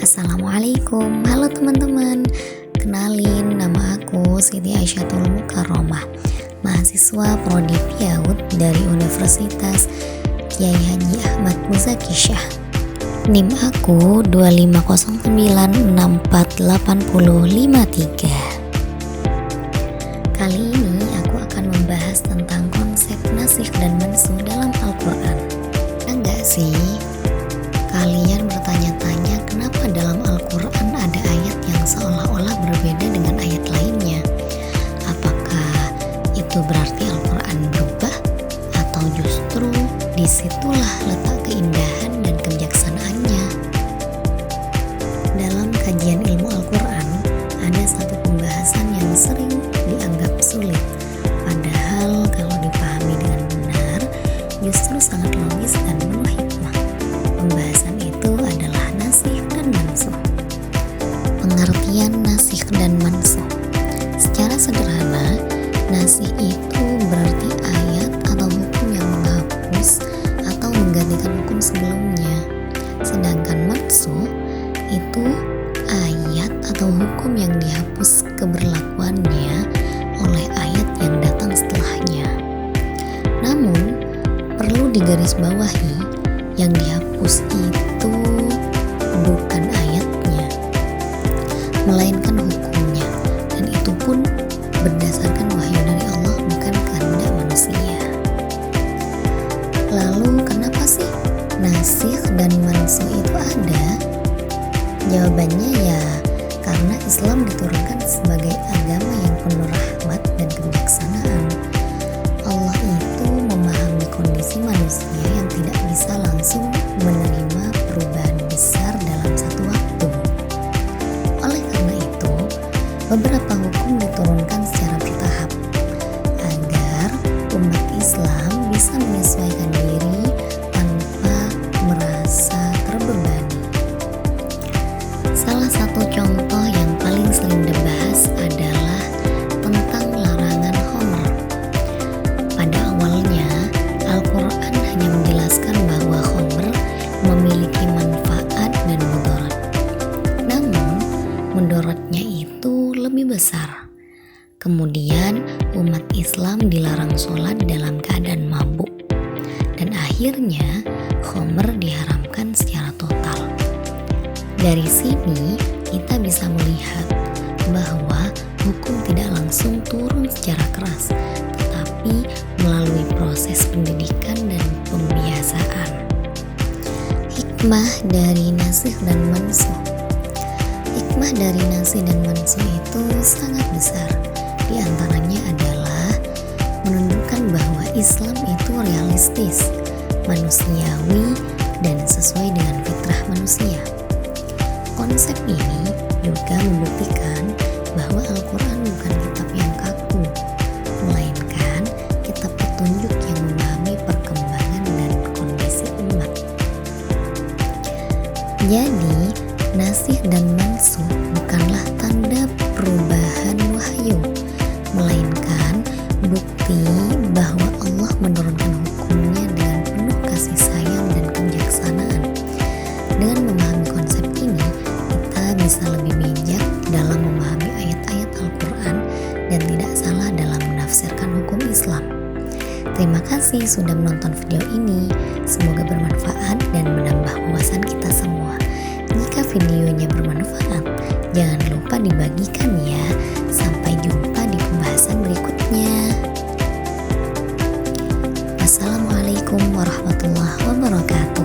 Assalamualaikum, halo teman-teman. Kenalin, nama aku Siti Aisyatul Mukarromah, mahasiswa Prodi Piaud dari Universitas Kyai Haji Ahmad Muzaki Syah. NIM aku 25096485053. Kali ini aku akan membahas tentang konsep nasikh dan mansukh dalam Al-Quran. Enggak sih? Kalian bertanya-tanya kenapa dalam Al-Quran ada ayat yang seolah-olah berbeda dengan ayat lainnya? Apakah itu berarti Al-Quran berubah? Atau justru disitulah letak keindahan dan kebijaksanaannya? Dalam kajian ilmu Al-Quran, ada satu pembahasan yang sering dianggap sulit. Padahal kalau dipahami dengan benar, justru sangat logis dan penuh hikmah. Pembahasan itu adalah nasikh dan mansukh. Pengertian nasikh dan mansukh. Secara sederhana, nasikh itu berarti ayat atau hukum yang menghapus atau menggantikan hukum sebelumnya. Sedangkan mansukh itu ayat atau hukum yang dihapus keberlakuannya oleh ayat yang datang setelahnya. Namun, perlu digarisbawahi, yang dihapus itu bukan ayatnya, melainkan hukumnya, dan itu pun berdasarkan wahyu dari Allah, bukan kehendak manusia. Lalu kenapa sih nasikh dan mansukh itu ada? Jawabannya ya karena Islam diturunkan sebagai agama yang penuh rahmat dan kebijaksanaan. Allah itu memahami kondisi manusia yang tidak bisa langsung menerima perubahan besar dalam satu waktu. Oleh karena itu, beberapa hukum diturunkan secara bertahap agar umat Islam bisa menyesuaikan diri tanpa merasa terbebani. Salah satu contoh yang paling sering dibahas adalah tentang larangan khamr. Pada awalnya, Al-Quran hanya menjelaskan bahwa khamr memiliki manfaat dan mudarat. Namun, mudaratnya itu lebih besar. Kemudian, umat Islam dilarang sholat dalam keadaan mabuk. Dan akhirnya, khamr diharamkan secara total. Dari sini, kita bisa melihat bahwa hukum tidak langsung turun secara keras, tetapi melalui proses pendidikan dan pembiasaan. Hikmah dari nasikh dan mansukh. Hikmah dari nasikh dan mansukh itu sangat besar. Di antaranya adalah menunjukkan bahwa Islam itu realistis, manusiawi, dan sesuai dengan fitrah manusia. Konsep ini juga membuktikan bahwa Al-Quran bukan kitab yang kaku, melainkan kitab petunjuk yang memahami perkembangan dan kondisi umat. Jadi, nasikh dan mansukh bukanlah tanda perubahan wahyu, melainkan bukti bahwa Allah menurunkan hukumnya dengan penuh kasih sayang dan kebijaksanaan. Dengan memahami konsep ini, kita bisa lebih bijak dalam memahami ayat-ayat Al-Quran dan tidak salah dalam menafsirkan hukum Islam. Terima kasih sudah menonton video ini. Semoga bermanfaat dan menambah wawasan kita semua. Jika videonya bermanfaat, jangan lupa dibagikan ya. Sampai jumpa di pembahasan berikutnya. Wassalamualaikum warahmatullahi wabarakatuh.